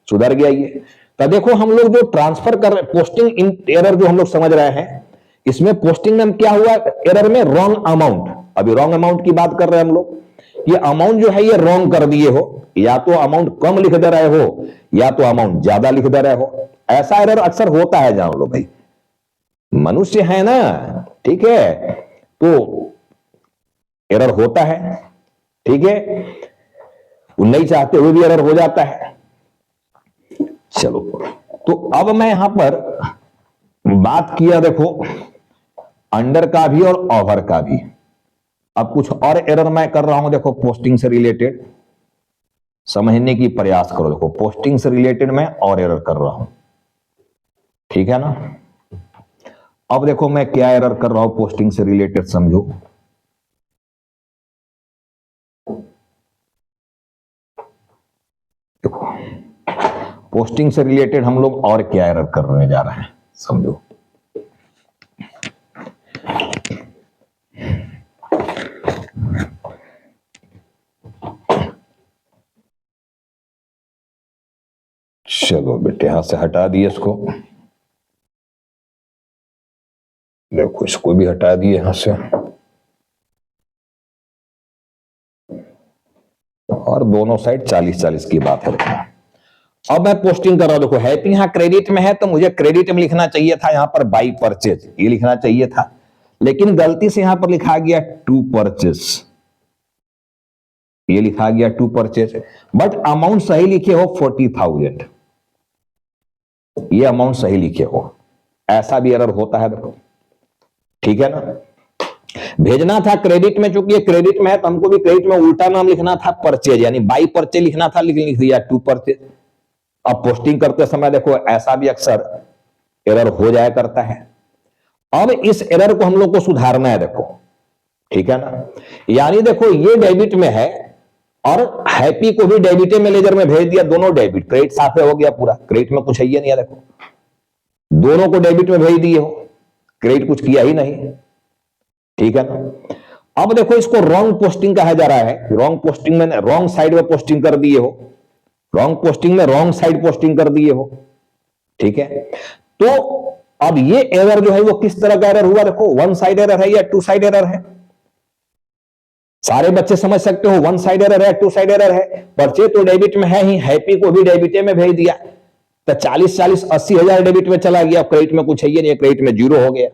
सुधर गया ये। तो देखो हम लोग जो ट्रांसफर कर रहे, पोस्टिंग एरर जो हम लोग समझ रहे हैं, इसमें पोस्टिंग में क्या हुआ एरर में? Wrong amount. अभी रॉन्ग अमाउंट की बात कर रहे हैं हम लोग, ये अमाउंट जो है ये रॉन्ग कर दिए हो, या तो अमाउंट कम लिख दे रहे हो या तो अमाउंट ज्यादा लिख दे रहे हो। ऐसा एरर अक्सर होता है, जान लो भाई, मनुष्य है ना, ठीक है, तो एरर होता है, ठीक है, वो नहीं चाहते हुए भी एरर हो जाता है। चलो, तो अब मैं यहां पर बात किया देखो अंडर का भी और ओवर का भी। अब कुछ और एरर मैं कर रहा हूं, देखो पोस्टिंग से रिलेटेड समझने की प्रयास करो। देखो पोस्टिंग से रिलेटेड मैं और एरर कर रहा हूं, ठीक है ना। अब देखो मैं क्या एरर कर रहा हूं पोस्टिंग से रिलेटेड, समझो। देखो पोस्टिंग से रिलेटेड हम लोग और क्या एरर करने जा रहे हैं, समझो। चलो बेटे यहां से हटा दिए इसको, देखो इसको भी हटा दिए यहां से, और दोनों साइड 40-40 की बात है। अब मैं पोस्टिंग कर रहा हूं, देखो हैप्पी यहां क्रेडिट में है तो मुझे क्रेडिट में लिखना चाहिए था यहां पर बाई परचेज, ये लिखना चाहिए था, लेकिन गलती से यहां पर लिखा गया टू परचेज, ये लिखा गया टू परचेज, बट अमाउंट सही लिखे हो 40,000, ये अमाउंट सही लिखे हो। ऐसा भी एरर होता है देखो, ठीक है ना। भेजना था क्रेडिट में, चूंकि ये क्रेडिट में है तो हमको भी क्रेडिट में उल्टा नाम लिखना था परचेज, यानी बाई परचेज लिखना था, लेकिन लिख दिया टू परचेज। अब पोस्टिंग करते समय देखो ऐसा भी अक्सर एरर हो जाया करता है। अब इस एरर को हम लोग को सुधारना है, देखो ठीक है ना। यानी देखो ये डेबिट में है और हैप्पी को भी डेबिटे में लेजर में भेज दिया, दोनों डेबिट, क्रेडिट साफ हो गया पूरा, क्रेडिट में कुछ है ही नहीं है, देखो दोनों को डेबिट में भेज दिए हो, क्रेडिट कुछ किया ही नहीं, ठीक है ना। अब देखो इसको रॉन्ग पोस्टिंग कहा जा रहा है, रॉन्ग पोस्टिंग में रॉन्ग साइड में पोस्टिंग कर दिए हो, रॉन्ग पोस्टिंग में रॉन्ग साइड पोस्टिंग कर दिए हो, ठीक है। तो अब ये एरर जो है वो किस तरह का एरर हुआ, देखो वन साइड एरर है या टू साइड एरर है? सारे बच्चे समझ सकते हो वन साइड एरर है, टू साइड एरर है। परचेज तो डेबिट में है ही, हैप्पी को भी डेबिटे में भेज दिया, तो 40-40 80,000 डेबिट में चला गया, क्रेडिट में कुछ है ही नहीं, क्रेडिट में जीरो हो गया।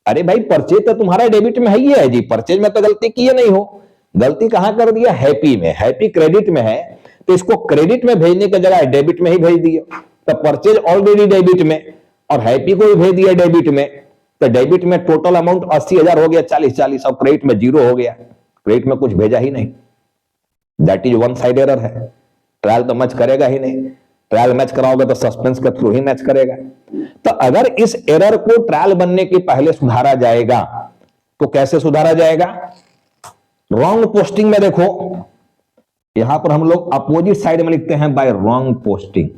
अरे भाई परचेज तो तुम्हारा डेबिट में ही है जी, परचेज में तो गलती किए नहीं हो, गलती कहां कर दिया? हैप्पी में, हैप्पी क्रेडिट में है तो इसको क्रेडिट में भेजने की जगह डेबिट में ही भेज दिया, तो परचेज ऑलरेडी डेबिट में और हैप्पी को भी भेज दिया डेबिट में, तो डेबिट में टोटल अमाउंट 80,000 हो गया, 40-40, और क्रेडिट में जीरो हो गया, क्रेडिट में कुछ भेजा ही नहीं। That is one side error है, ट्रायल तो मैच करेगा ही नहीं, ट्रायल मैच कराओगे तो सस्पेंस के थ्रू ही मैच करेगा। तो अगर इस एरर को ट्रायल बनने के पहले सुधारा जाएगा तो कैसे सुधारा जाएगा? रॉन्ग पोस्टिंग में देखो यहां पर हम लोग अपोजिट साइड में लिखते हैं बाय रॉन्ग पोस्टिंग,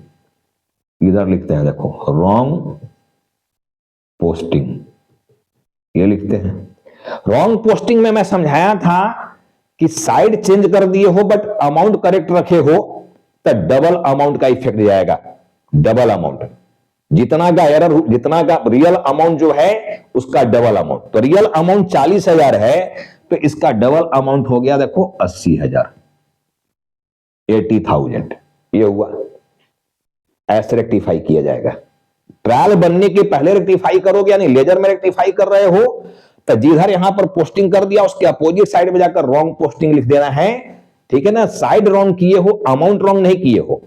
इधर लिखते हैं देखो रॉन्ग पोस्टिंग, ये लिखते हैं। रॉन्ग पोस्टिंग में मैं समझाया था कि साइड चेंज कर दिए हो बट अमाउंट करेक्ट रखे हो तो डबल अमाउंट का इफेक्ट जाएगा, डबल अमाउंट, जितना का एरर, जितना का रियल अमाउंट जो है उसका डबल अमाउंट। तो रियल अमाउंट 40,000 है तो इसका डबल अमाउंट हो गया देखो 80,000, 80,000 ये हुआ। ऐसे रेक्टिफाई किया जाएगा। ट्रायल बनने के पहले रेक्टिफाई करोगे, यानी लेजर में रेक्टिफाई कर रहे हो, तो जिधर यहां पर पोस्टिंग कर दिया उसके अपोजिट साइड में जाकर रॉन्ग पोस्टिंग लिख देना है, ठीक है ना। साइड रॉन्ग किए हो, अमाउंट रॉन्ग नहीं किए हो,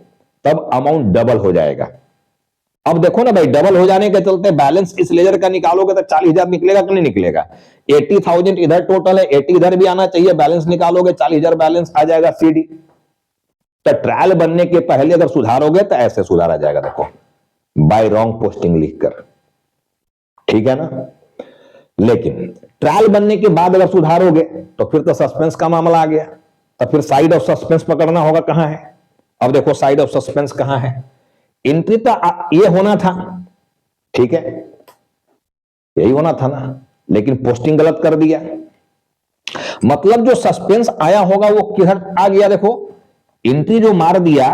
तब अमाउंट डबल हो जाएगा। अब देखो ना भाई, डबल हो जाने के चलते बैलेंस इस लेजर का निकालोगे तो 40,000 निकलेगा कि नहीं निकलेगा। 80,000 इधर टोटल है, 80 इधर भी आना चाहिए, बैलेंस निकालोगे 40,000 बैलेंस आ जाएगा सीडी। तो ट्रायल बनने के पहले अगर सुधारोगे तो ऐसे सुधारा जाएगा, देखो बाय रॉन्ग पोस्टिंग लिखकर, ठीक है ना। लेकिन ट्रायल बनने के बाद अगर सुधारोगे तो फिर तो सस्पेंस का मामला आ गया, तो फिर साइड ऑफ सस्पेंस पकड़ना होगा। कहां है, अब देखो साइड ऑफ सस्पेंस कहां है। एंट्री तो ये होना था, ठीक है, यही होना था ना, लेकिन पोस्टिंग गलत कर दिया। मतलब जो सस्पेंस आया होगा वो किधर आ गया, देखो एंट्री जो मार दिया,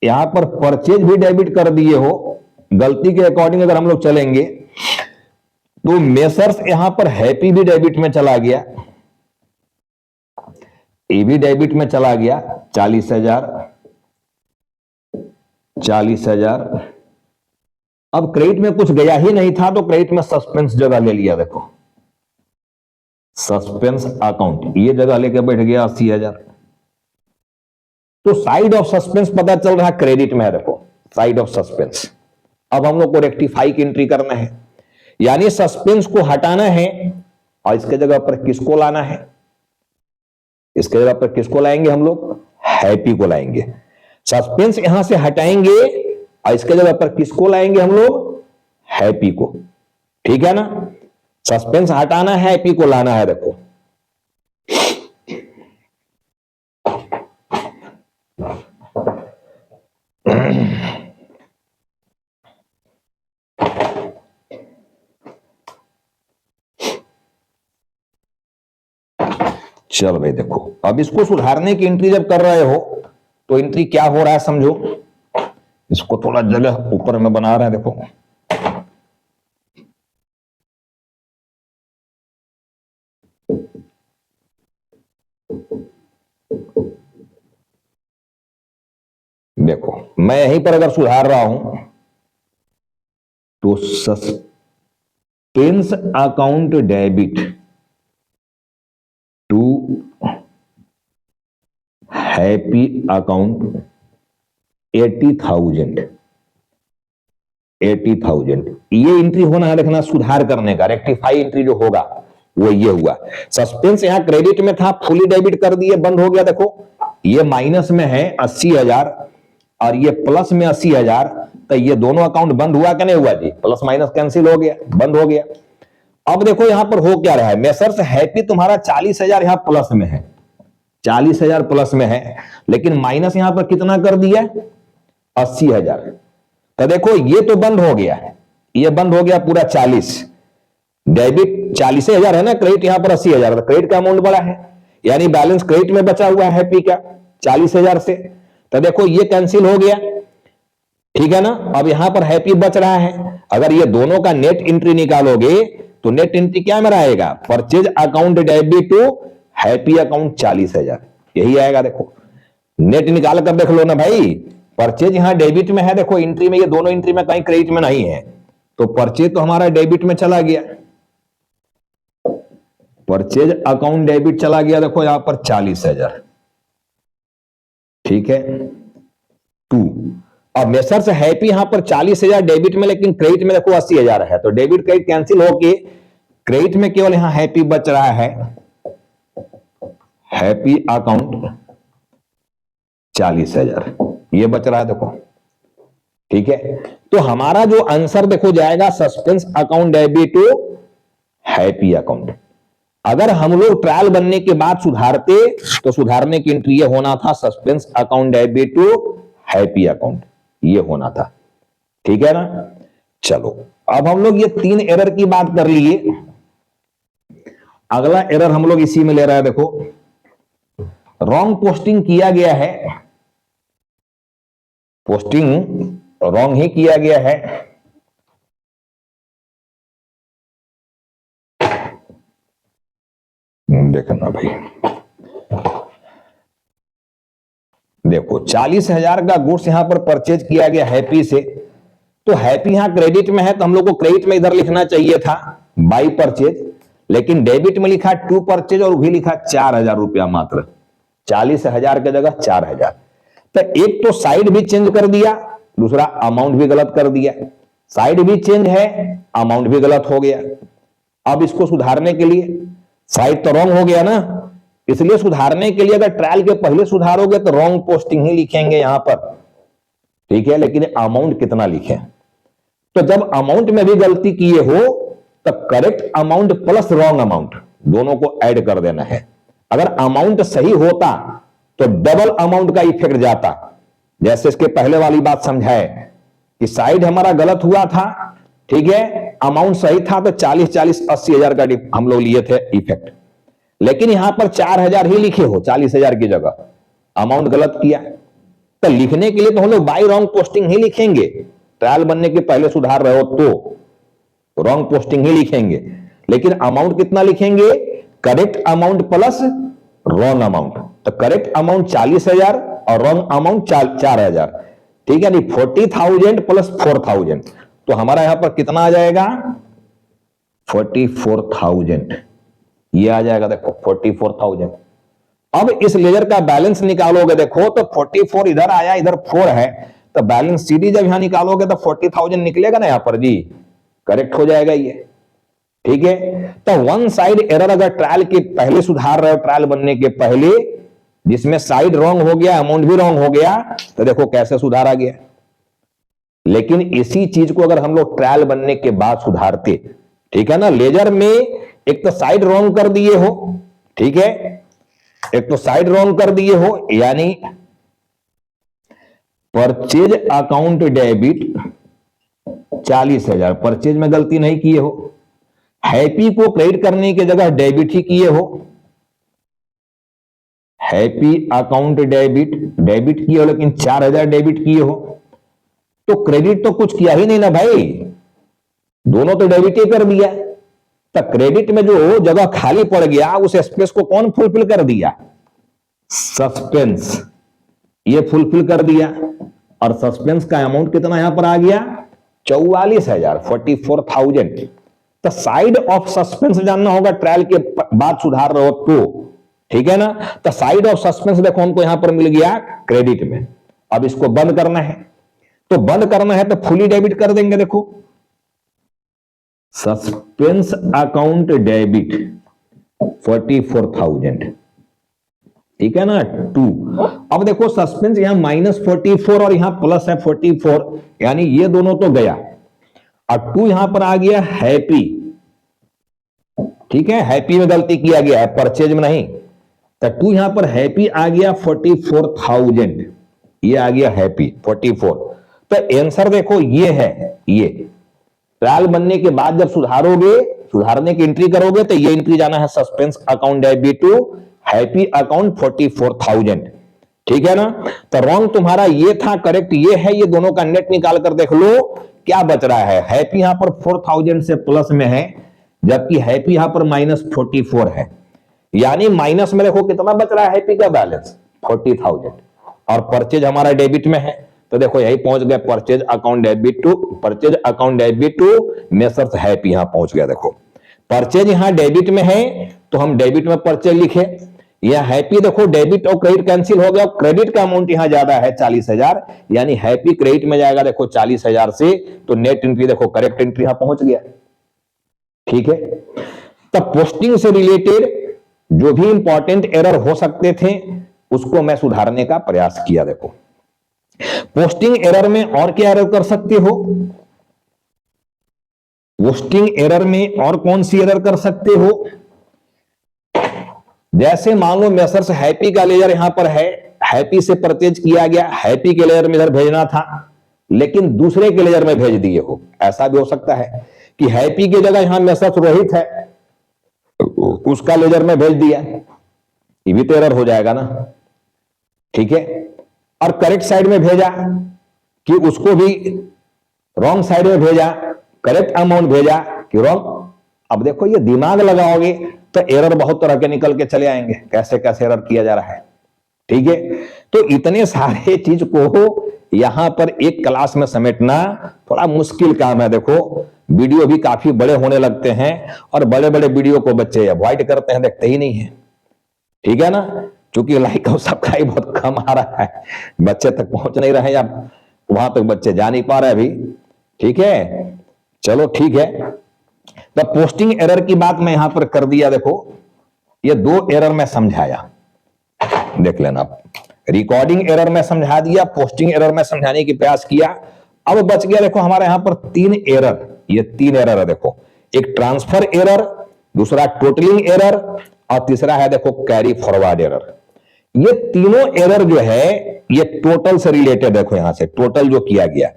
यहां पर परचेज भी डेबिट कर दिए हो। गलती के अकॉर्डिंग अगर हम लोग चलेंगे तो मेसर्स यहां पर हैप्पी भी डेबिट में चला गया, ए भी डेबिट में चला गया 40,000, 40,000। अब क्रेडिट में कुछ गया ही नहीं था तो क्रेडिट में सस्पेंस जगह ले लिया, देखो सस्पेंस अकाउंट ये जगह लेकर बैठ गया 80,000। तो साइड ऑफ सस्पेंस पता चल रहा है क्रेडिट में है, देखो साइड ऑफ सस्पेंस। अब हम लोग को रेक्टिफाई की एंट्री करना है, यानी सस्पेंस को हटाना है और इसके जगह पर किसको लाना है, इसके जगह पर किसको लाएंगे हम लोग, हैप्पी को लाएंगे। सस्पेंस यहां से हटाएंगे और इसके जगह पर किसको लाएंगे हम लोग, हैप्पी को, ठीक है ना। सस्पेंस हटाना है, हैप्पी को लाना है, देखो चलो भाई देखो, अब इसको सुधारने की एंट्री जब कर रहे हो तो एंट्री क्या हो रहा है समझो। इसको थोड़ा जगह ऊपर में बना रहे हैं, देखो देखो मैं यहीं पर अगर सुधार रहा हूं तो suspense account debit to Happy account 80,000, 80,000 ये एंट्री होना है, देखना सुधार करने का। रेक्टिफाई एंट्री जो होगा वो ये हुआ। सस्पेंस यहां क्रेडिट में था, फुली डेबिट कर दिए, बंद हो गया। देखो ये माइनस में है 80,000 और ये प्लस में 80,000, तो ये दोनों अकाउंट बंद हुआ कि नहीं हुआ जी, प्लस माइनस कैंसिल हो गया, बंद हो गया। अब देखो यहां पर हो क्या रहा है, मेसर्स हैप्पी तुम्हारा 40,000 यहां प्लस में है, 40,000 प्लस में है, लेकिन माइनस यहां पर कितना कर दिया, 80,000। तो देखो ये तो बंद हो गया, ये बंद हो गया पूरा 40, डेबिट 40,000 है ना, क्रेडिट यहां पर 80,000, तो क्रेडिट का अमाउंट बड़ा है, यानी बैलेंस क्रेडिट में बचा हुआ है हैप्पी का 40,000 से। तो देखो ये कैंसिल हो गया, ठीक है ना। अब यहां पर हैप्पी बच रहा है। अगर ये दोनों का नेट एंट्री निकालोगे तो नेट एंट्री क्या में रहेगा, purchase account debit to Happy account 40,000, यही आएगा। देखो नेट निकाल कर देख लो ना भाई, परचेज यहां डेबिट में है, देखो एंट्री में, ये दोनों एंट्री में कहीं क्रेडिट में नहीं है, तो परचेज तो हमारा डेबिट में चला गया, परचेज अकाउंट डेबिट चला गया, देखो यहां पर 40,000, ठीक है। टू अब मेसर्स हैप्पी यहां पर 40,000 डेबिट में, लेकिन क्रेडिट में देखो 80,000 है, तो डेबिट क्रेडिट कैंसिल होके क्रेडिट में केवल यहां हैप्पी बच रहा है, हैप्पी अकाउंट 40,000 ये बच रहा है, देखो ठीक है। तो हमारा जो आंसर देखो जाएगा suspense account debit to Happy account. अगर हम लोग ट्रायल बनने के बाद सुधारते तो सुधारने की एंट्री ये होना था suspense account debit to Happy account, ये होना था, ठीक है ना। चलो अब हम लोग ये 3 एरर की बात कर लिए, अगला एरर हम लोग इसी में ले रहे हैं। देखो रॉन्ग पोस्टिंग किया गया है, पोस्टिंग रॉन्ग ही किया गया है, देखना भाई, देखो 40,000 का गुड्स यहां पर परचेज किया गया हैप्पी से, तो हैप्पी यहां क्रेडिट में है तो हम लोग को क्रेडिट में इधर लिखना चाहिए था बाई परचेज, लेकिन डेबिट में लिखा टू परचेज और भी लिखा 4,000 रुपया मात्र, 40,000 की जगह 4,000। तो एक तो साइड भी चेंज कर दिया, दूसरा अमाउंट भी गलत कर दिया। साइड भी चेंज है, अमाउंट भी गलत हो गया। अब इसको सुधारने के लिए, साइड तो रॉन्ग हो गया ना, इसलिए सुधारने के लिए अगर ट्रायल के पहले सुधारोगे तो रॉन्ग पोस्टिंग ही लिखेंगे यहां पर, ठीक है, लेकिन अमाउंट कितना लिखें? तो जब अमाउंट में भी गलती किए हो तो correct amount plus wrong amount दोनों को ऐड कर देना है। अगर अमाउंट सही होता तो डबल अमाउंट का इफेक्ट जाता, जैसे इसके पहले वाली बात समझाए कि साइड हमारा गलत हुआ था, ठीक है, अमाउंट सही था तो 40 80,000 का हम लोग लिए थे इफेक्ट, लेकिन यहां पर 4,000 ही लिखे हो 40,000 की जगह, अमाउंट गलत किया। तो लिखने के लिए तो हम लोग बाई रॉन्ग पोस्टिंग ही लिखेंगे, ट्रायल बनने के पहले सुधार रहे हो तो रॉन्ग पोस्टिंग ही लिखेंगे, लेकिन अमाउंट कितना लिखेंगे? Correct amount plus wrong amount. तो करेक्ट अमाउंट 40,000 और रॉन्ग अमाउंट 4,000, ठीक है, नहीं 40,000 प्लस 4,000, तो हमारा यहां पर कितना आ जाएगा? 44,000 ये आ जाएगा, देखो 44,000। अब इस लेजर का बैलेंस निकालोगे, देखो तो 44 इधर आया, इधर 4 है, तो बैलेंस सीडी जब यहां निकालोगे तो 40,000 निकलेगा ना यहां पर जी, करेक्ट हो जाएगा ये, ठीक है। तो वन साइड एरर अगर ट्रायल के पहले सुधार रहे हो, ट्रायल बनने के पहले, जिसमें साइड रॉन्ग हो गया, अमाउंट भी रॉन्ग हो गया, तो देखो कैसे सुधारा गया। लेकिन इसी चीज को अगर हम लोग ट्रायल बनने के बाद सुधारते, ठीक है ना, लेजर में एक तो साइड रॉन्ग कर दिए हो, ठीक है, एक तो साइड रॉन्ग कर दिए हो, यानी परचेज अकाउंट डेबिट 40,000, परचेज में गलती नहीं किए हो, हैप्पी को क्रेडिट करने की जगह डेबिट ही किए हो, हैप्पी अकाउंट डेबिट किए हो, लेकिन 4,000 डेबिट किए हो, तो क्रेडिट तो कुछ किया ही नहीं ना भाई, दोनों तो डेबिट ही कर दिया। तो क्रेडिट में जो जगह खाली पड़ गया उस स्पेस को कौन फुलफिल कर दिया? सस्पेंस, ये फुलफिल कर दिया। और सस्पेंस का अमाउंट कितना यहां पर आ गया? 44,000, 44,000। तो साइड ऑफ सस्पेंस जानना होगा, ट्रायल के बाद सुधार रहे हो तो, ठीक है ना। तो साइड ऑफ सस्पेंस देखो हमको यहां पर मिल गया क्रेडिट में। अब इसको बंद करना है, तो बंद करना है तो फुली डेबिट कर देंगे। देखो सस्पेंस अकाउंट डेबिट 44,000, ठीक है ना, 2। अब देखो सस्पेंस यहां -44 और यहां प्लस है 44, यानी ये दोनों तो गया, और 2 यहां पर आ गया हैप्पी, ठीक है, हैप्पी में गलती किया गया है, परचेज में नहीं। तो 2 यहां पर हैप्पी आ गया 44,000, ये आ गया हैप्पी 44। तो आंसर देखो ये है, ये ट्रायल बनने के बाद जब सुधारोगे, सुधारने की एंट्री करोगे तो ये एंट्री जाना है suspense account debit to Happy account 44,000, ठीक है ना। तो रॉन्ग तुम्हारा ये था, करेक्ट ये है, ये दोनों का नेट निकाल कर देख लो क्या बच रहा है। हैप्पी यहां पर 4,000 से प्लस में है, जबकि हैप्पी यहां पर -44 है, यानी माइनस में देखो कितना बच रहा है हैप्पी का बैलेंस 40,000, और परचेज हमारा डेबिट में है, तो देखो यही पहुंच गया purchase account debit to Messrs Happy, यहां पहुंच गया। देखो परचेज यहां डेबिट में है तो हम डेबिट में परचेज लिखे, यह हैप्पी देखो डेबिट और क्रेडिट कैंसिल हो गया, क्रेडिट का अमाउंट यहां ज्यादा है 40,000, यानी हैप्पी क्रेडिट में जाएगा देखो 40,000 से, तो नेट एंट्री देखो करेक्ट एंट्री यहां पहुंच गया, ठीक है। तब पोस्टिंग से रिलेटेड जो भी इंपॉर्टेंट एरर हो सकते थे उसको मैं सुधारने का प्रयास किया। देखो पोस्टिंग एरर में और क्या एरर कर सकते हो? पोस्टिंग एरर में और कौन सी एरर कर सकते हो? जैसे मान लो मेसर्स हैप्पी का लेयर यहां पर है, हैप्पी से परचेज किया गया, हैप्पी के लेयर में इधर भेजना था, लेकिन दूसरे के लेयर में भेज दिए हो। ऐसा भी हो सकता है कि हैप्पी की जगह यहां मेसर्स रोहित है, उसका लेजर में भेज दिया, ये भी तो एरर हो जाएगा ना, ठीक है। और करेक्ट साइड में भेजा कि उसको भी रॉन्ग साइड में भेजा, करेक्ट अमाउंट भेजा कि रॉन्ग अब देखो ये दिमाग लगाओगे तो एरर बहुत तरह के निकल के चले आएंगे, कैसे कैसे एरर किया जा रहा है। ठीक है, तो इतने सारे चीज को यहां पर एक क्लास में समेटना थोड़ा मुश्किल काम है। देखो वीडियो भी काफी बड़े होने लगते हैं और बड़े बड़े वीडियो को बच्चे अवॉइड करते हैं, देखते ही नहीं है। ठीक है ना, क्योंकि लाइक सबका ही बहुत कम आ रहा है, बच्चे तक पहुंच नहीं रहे, या वहां तक बच्चे जा नहीं पा रहे अभी। ठीक है, चलो ठीक है। तो पोस्टिंग एरर की बात मैं यहां पर कर दिया। देखो ये दो एरर मैं समझाया, देख लेना। रिकॉर्डिंग एरर में समझा दिया, पोस्टिंग एरर में समझाने की प्रयास किया। अब बच गया देखो हमारे यहां पर तीन एरर, ये तीन एरर है। देखो एक ट्रांसफर एरर, दूसरा टोटलिंग एरर और तीसरा है देखो कैरी फॉरवर्ड एरर। ये तीनों एरर जो है ये टोटल से रिलेटेड। देखो यहां से टोटल जो किया गया,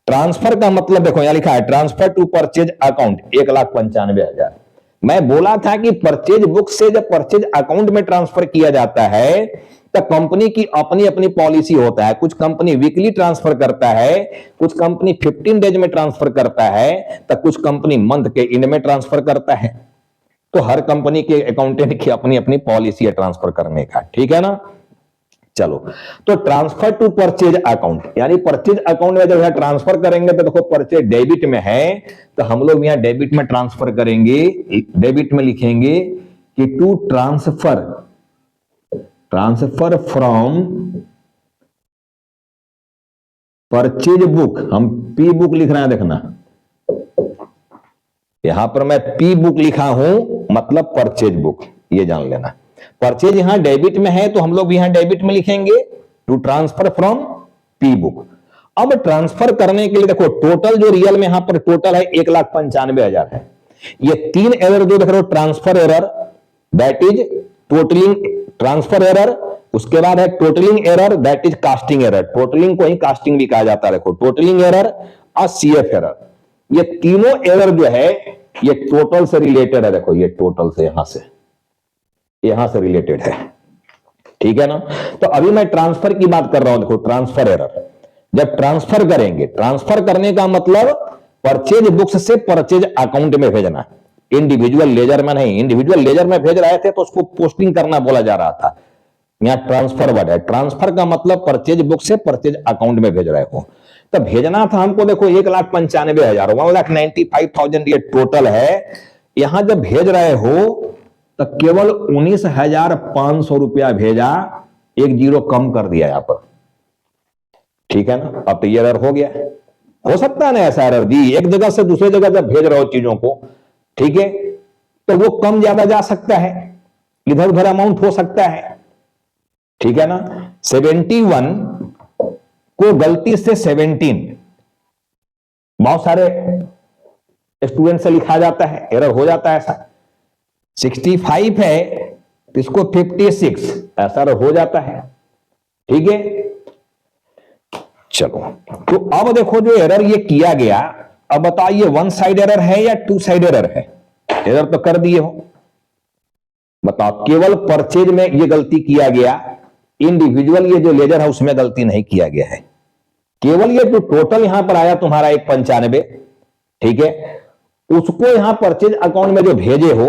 ट्रांसफर का मतलब देखो यहां लिखा है ट्रांसफर टू परचेज अकाउंट 1,95,000। मैं बोला था कि परचेज बुक से जब परचेज अकाउंट में ट्रांसफर किया जाता है तो कंपनी की अपनी अपनी पॉलिसी होता है। कुछ कंपनी वीकली ट्रांसफर करता है, कुछ कंपनी 15 डेज में ट्रांसफर करता है, तो कुछ कंपनी मंथ के एंड में ट्रांसफर करता है। तो हर कंपनी के अकाउंटेंट की अपनी अपनी पॉलिसी है ट्रांसफर करने का। ठीक है ना, चलो। तो ट्रांसफर टू परचेज अकाउंट, यानी परचेज अकाउंट में जब यहां ट्रांसफर करेंगे तो देखो परचेज डेबिट में है, तो हम लोग यहां डेबिट में ट्रांसफर करेंगे। डेबिट में लिखेंगे कि to transfer from purchase book, हम पी बुक लिख रहे हैं, देखना यहां पर मैं पी बुक लिखा हूं, मतलब परचेज बुक, ये जान लेना। परचेज यहां डेबिट में है तो हम लोग यहां डेबिट में लिखेंगे to transfer from P book. अब ट्रांसफर करने के लिए देखो टोटल जो रियल में यहां पर टोटल है 1,95,000 है। ये तीन एरर जो देख रहे हो, transfer error that is totalling transfer error, उसके बाद है totalling error that is casting error. Totalling को ही कास्टिंग भी कहा जाता है। देखो टोटलिंग एरर और सीएफ एरर, ये तीनों एरर जो है ये टोटल से रिलेटेड है। देखो ये टोटल से यहां से रिलेटेड है। ठीक है ना, तो अभी मैं ट्रांसफर की बात कर रहा हूं। देखो ट्रांसफर एरर, जब ट्रांसफर करेंगे, ट्रांसफर करने का मतलब परचेज बुक्स से परचेज अकाउंट में भेजना, इंडिविजुअल लेजर में नहीं। इंडिविजुअल लेजर में भेज रहे थे तो उसको पोस्टिंग करना बोला जा रहा था, यहां ट्रांसफर वर्ड है। ट्रांसफर का मतलब परचेज बुक से परचेज अकाउंट में भेज रहे हो, तो भेजना था हमको। देखो 1,95,000 1,95,000 ये टोटल है। यहां जब भेज रहे हो तो केवल 19,500 रुपया भेजा, एक जीरो कम कर दिया यहां पर। ठीक है ना, अब तो ये एरर हो गया। हो सकता है ना ऐसा एरर जी, एक जगह से दूसरे जगह जब भेज रहे हो चीजों को, ठीक है, तो वो कम ज्यादा जा सकता है, इधर उधर अमाउंट हो सकता है। ठीक है ना, 71 को गलती से 17, बहुत सारे स्टूडेंट से लिखा जाता है, एरर हो जाता है ऐसा। 65 है तो इसको 56 ऐसा हो जाता है। ठीक है, चलो। तो अब देखो जो एरर ये किया गया, अब बताइए वन साइड एरर है या टू साइड एरर है? एरर तो कर दिए हो, बताओ। केवल परचेज में ये गलती किया गया, इंडिविजुअल ये जो लेजर है उसमें गलती नहीं किया गया है। केवल ये जो टोटल यहां पर आया तुम्हारा 1,95, ठीक है, उसको यहां परचेज अकाउंट में जो भेजे हो,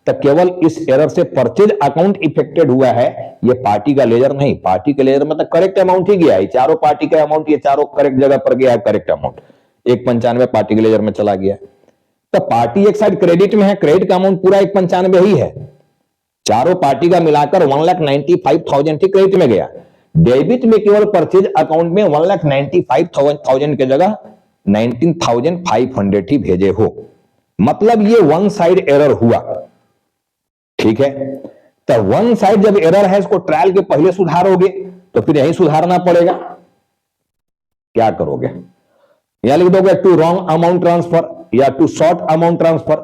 तो केवल इस एरर से परचेज अकाउंट इफेक्टेड हुआ है, ये पार्टी का लेजर नहीं। पार्टी के लेजर में तो करेक्ट अमाउंट ही गया है, चारों पार्टी का अमाउंट, ये चारों करेक्ट जगह पर गया है, करेक्ट अमाउंट 1,95 पार्टी के लेजर में चला गया। तो पार्टी एक साइड क्रेडिट में है, क्रेडिट का अमाउंट पूरा 1,95 ही है, चारों पार्टी का मिलाकर 1,95,000 ही क्रेडिट में गया। डेबिट में केवल परचेज अकाउंट में 1,95,000 के जगह 19,500 ही भेजे हो, मतलब ये वन साइड एरर हुआ। ठीक है, तो वन साइड जब एरर है, इसको ट्रायल के पहले सुधारोगे तो फिर यही सुधारना पड़ेगा। क्या करोगे, यहां लिख दोगे टू रॉन्ग अमाउंट ट्रांसफर या टू शॉर्ट अमाउंट ट्रांसफर,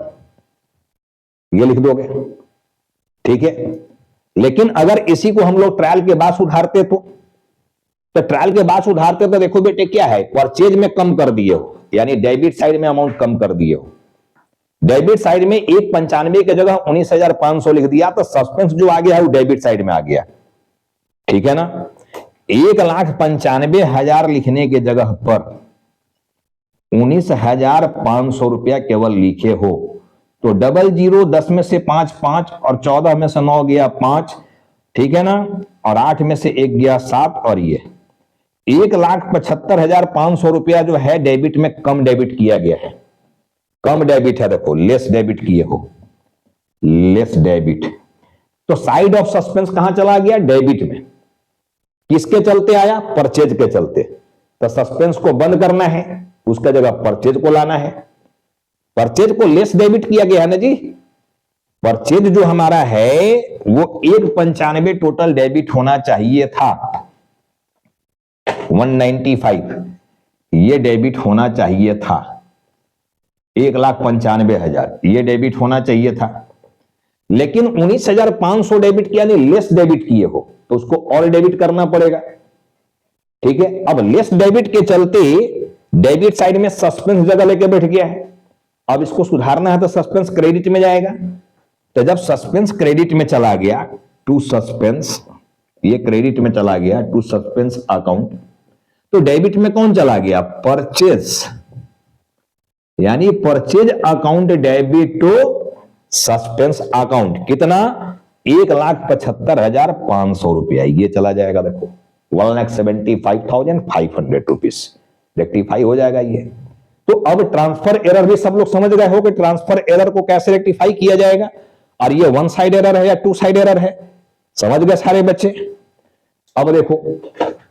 ये लिख दोगे। ठीक है, लेकिन अगर इसी को हम लोग ट्रायल के बाद सुधारते तो ट्रायल के बाद सुधारते तो देखो बेटे क्या है, परचेज में कम कर दिए हो, यानी डेबिट साइड में अमाउंट कम कर दिए हो। डेबिट साइड में 1,95 की जगह 19,500 लिख दिया, तो सस्पेंस जो आ गया है वो डेबिट साइड में आ गया। ठीक है ना, 1,95,000 लिखने के जगह पर 19,500 रुपया केवल लिखे हो, तो 00, 10 में से 5 5 और 14 में से 9 गया 5, ठीक है ना, और 8 में से 1 गया 7, और ये 1,75,500 रुपया जो है डेबिट में कम डेबिट किया गया है। कम डेबिट है, देखो लेस डेबिट किए हो, लेस डेबिट। तो साइड ऑफ सस्पेंस कहां चला गया? डेबिट में। किसके चलते आया? परचेज के चलते। तो सस्पेंस को बंद करना है, उसका जगह परचेज को लाना है। परचेज को लेस डेबिट किया गया है ना जी। परचेज जो हमारा है वो 195 टोटल डेबिट होना चाहिए था, 195 ये डेबिट होना चाहिए था, 1,95,000 ये डेबिट होना चाहिए था। लेकिन 19,500 डेबिट किया, नहीं लेस डेबिट किए हो, तो उसको और डेबिट करना पड़ेगा। ठीक है, अब लेस डेबिट के चलते डेबिट साइड में सस्पेंस जगह लेके बैठ गया है। अब इसको सुधारना है तो सस्पेंस क्रेडिट में जाएगा। तो जब सस्पेंस क्रेडिट में चला गया, टू सस्पेंस, ये क्रेडिट में चला गया टू सस्पेंस अकाउंट, तो डेबिट में कौन चला गया? परचेज, यानी purchase account debit to suspense account. कितना? 1,75,500 रुपया ये चला जाएगा। देखो 1,75,500 रुपीज रेक्टिफाई हो जाएगा ये। तो अब ट्रांसफर एरर भी सब लोग समझ गए हो कि ट्रांसफर एरर को कैसे रेक्टिफाई किया जाएगा, और ये वन साइड एरर है या टू साइड एरर है, समझ गए सारे बच्चे। अब देखो,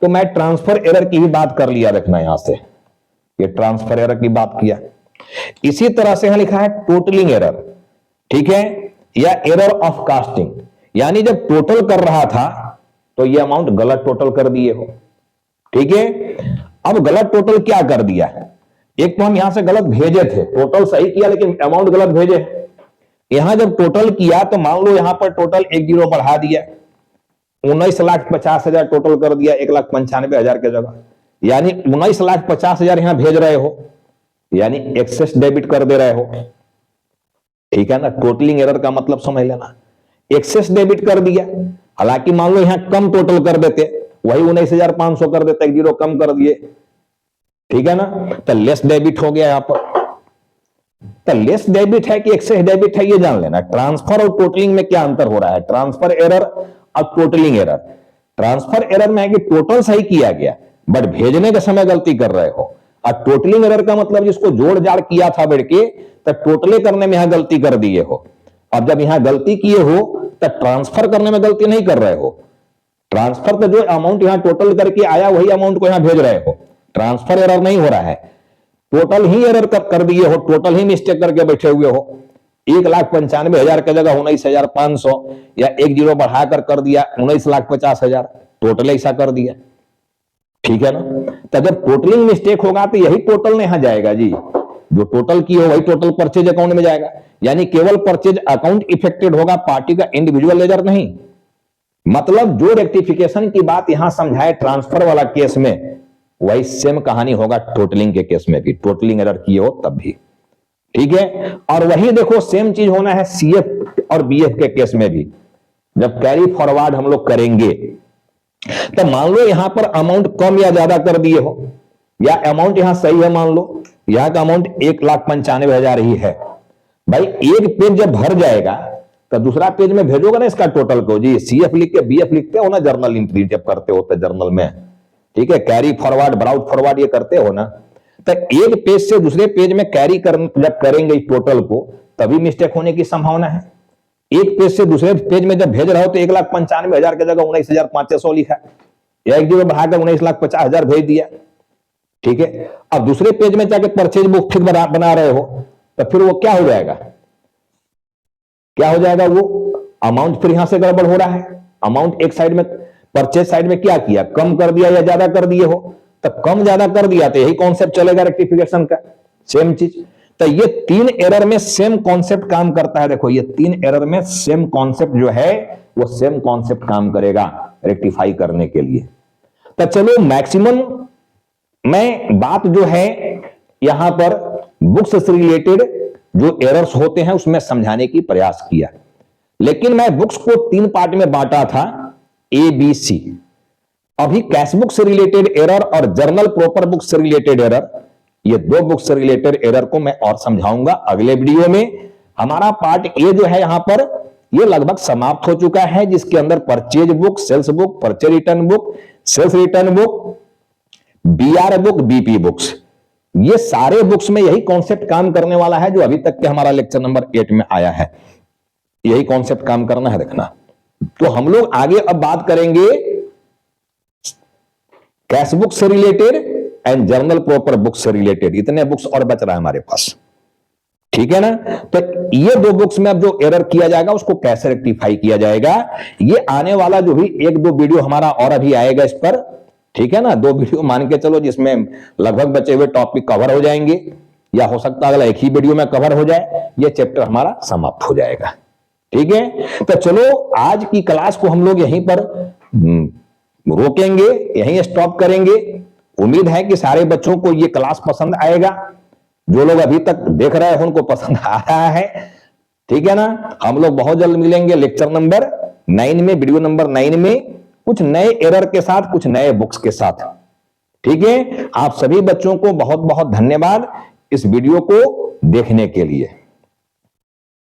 तो मैं ट्रांसफर एरर की भी बात कर लिया, देखना यहां से ये ट्रांसफर एरर की बात किया। इसी तरह से यहां लिखा है टोटलिंग एरर, ठीक है, या एरर ऑफ कास्टिंग, यानी जब टोटल कर रहा था तो ये अमाउंट गलत टोटल कर दिए हो। ठीक है, अब गलत टोटल क्या कर दिया है? एक तो हम यहां से गलत भेजे थे, टोटल सही किया लेकिन अमाउंट गलत भेजे। यहां जब टोटल किया तो मान लो यहां पर टोटल 1 जीरो बढ़ा दिया, 19,50,000 टोटल कर दिया 1,95,000 की जगह, यानी 19,50,000 यहां भेज रहे हो, यानी एक्सेस डेबिट कर दे रहे हो। ठीक है ना, टोटलिंग एरर का मतलब समझ लेना, एक्सेस डेबिट कर दिया। हालांकि मान लो यहां कम टोटल कर देते, वही 19,500 कर देते, 1 जीरो कम कर दिए, ठीक है ना, तो लेस डेबिट हो गया यहां पर। तो लेस डेबिट है कि एक्सेस डेबिट है ये जान लेना। ट्रांसफर और टोटलिंग में क्या अंतर हो रहा है? ट्रांसफर एरर और टोटलिंग एरर। ट्रांसफर एरर में है कि टोटल सही किया गया बट भेजने के समय गलती कर रहे हो, और टोटलिंग एरर का मतलब जिसको जोड़ जाड़ किया था बैठ के, तो टोटले करने में यहां गलती कर दिए हो। अब जब यहां गलती किए हो तो ट्रांसफर करने में गलती नहीं कर रहे हो। ट्रांसफर तो जो अमाउंट यहां टोटल करके आया वही अमाउंट को यहां भेज रहे हो, ट्रांसफर एरर नहीं हो रहा है। टोटल ही एरर कर दिए हो, टोटल ही मिस्टेक करके बैठे हुए हो। 1,95,000 की जगह 19,500 या 1 जीरो बढ़ाकर कर दिया 19,50,000, टोटल ऐसा कर दिया। ठीक है ना, तो जब टोटलिंग मिस्टेक होगा तो यही टोटल यहां जाएगा जी, जो टोटल की हो वही टोटल परचेज अकाउंट में जाएगा, यानी केवल परचेज अकाउंट इफेक्टेड होगा, पार्टी का इंडिविजुअल लेजर नहीं। मतलब जो रेक्टिफिकेशन की बात यहां समझाए ट्रांसफर वाला केस में, वही सेम कहानी होगा टोटलिंग के केस में भी, टोटलिंग एरर किए हो तब भी। ठीक है, और वही देखो सेम चीज होना है सीएफ और बीएफ के केस में भी। जब कैरी फॉरवर्ड हम लोग करेंगे तो मान लो यहां पर अमाउंट कम या ज्यादा कर दिए हो, या अमाउंट यहां सही है, मान लो यहां का अमाउंट 1,95,000 ही है। भाई एक पेज जब भर जाएगा तो दूसरा पेज में भेजोगे ना इसका टोटल को जी, सीएफ लिख के बीएफ लिखते हो ना जर्नल एंट्री जब करते हो तो जर्नल में, ठीक है, कैरी फॉरवर्ड ब्राउट फॉरवर्ड ये करते हो ना, तो एक पेज से दूसरे पेज में कैरी जब करेंगे टोटल को तभी मिस्टेक होने की संभावना है। एक पेज से दूसरे पेज में जब भेज रहे हो तो 1,95,000 की जगह 19,500 लिखा, या एक जगह बढ़ाकर 19,50,000 भेज दिया। ठीक है, अब दूसरे पेज में जाके परचेज बुक फिर बना रहे हो तो फिर वो क्या हो जाएगा? क्या हो जाएगा? वो अमाउंट फिर यहां से गड़बड़ हो रहा है। अमाउंट एक साइड में परचेज साइड में क्या किया, कम कर दिया या ज्यादा कर दिए हो, तो कम ज्यादा कर दिया तो यही कॉन्सेप्ट चलेगा रेक्टिफिकेशन का, सेम चीज। तो ये 3 एरर में सेम कॉन्सेप्ट काम करता है। देखो ये 3 एरर में सेम कॉन्सेप्ट जो है वो सेम कॉन्सेप्ट काम करेगा रेक्टिफाई करने के लिए। तो चलो मैक्सिमम मैं बात जो है यहां पर बुक्स से रिलेटेड जो एरर्स होते हैं उसमें समझाने की प्रयास किया, लेकिन मैं बुक्स को 3 पार्ट में बांटा था, ए बी सी। अभी कैश बुक से रिलेटेड एरर और जर्नल प्रॉपर बुक से रिलेटेड एरर, ये 2 बुक से रिलेटेड एरर को मैं और समझाऊंगा अगले वीडियो में। हमारा पार्ट ए जो है यहां पर ये लगभग समाप्त हो चुका है, जिसके अंदर purchase book, sales book, purchase return book, sales return book, BR book, BP books, ये सारे बुक्स में यही कॉन्सेप्ट काम करने वाला है जो अभी तक के हमारा लेक्चर नंबर 8 में आया है। यही कॉन्सेप्ट काम करना है, देखना। तो हम लोग आगे अब बात करेंगे कैश बुक से related and journal proper book से रिलेटेड। इतने बुक्स और बच रहा है हमारे पास, ठीक है ना। तो ये दो बुक्स में अब जो एरर किया जाएगा उसको कैसे रेक्टिफाई किया जाएगा, ये आने वाला जो भी 1-2 वीडियो हमारा और अभी आएगा इस पर, ठीक है ना। 2 वीडियो मान के चलो जिसमें लगभग बचे हुए टॉपिक कवर हो जाएंगे, या हो सकता है अगला एक ही वीडियो में कवर हो जाए, ये चैप्टर हमारा समाप्त हो जाएगा, ठीक है। तो चलो आज की क्लास को हम लोग यहीं पर रोकेंगे, यहीं स्टॉप करेंगे। उम्मीद है कि सारे बच्चों को ये क्लास पसंद आएगा, जो लोग अभी तक देख रहे हैं उनको पसंद आ रहा है, ठीक है ना। हम लोग बहुत जल्द मिलेंगे लेक्चर नंबर 9 में, वीडियो नंबर 9 में, कुछ नए एरर के साथ, कुछ नए बुक्स के साथ, ठीक है। आप सभी बच्चों को बहुत बहुत धन्यवाद इस वीडियो को देखने के लिए।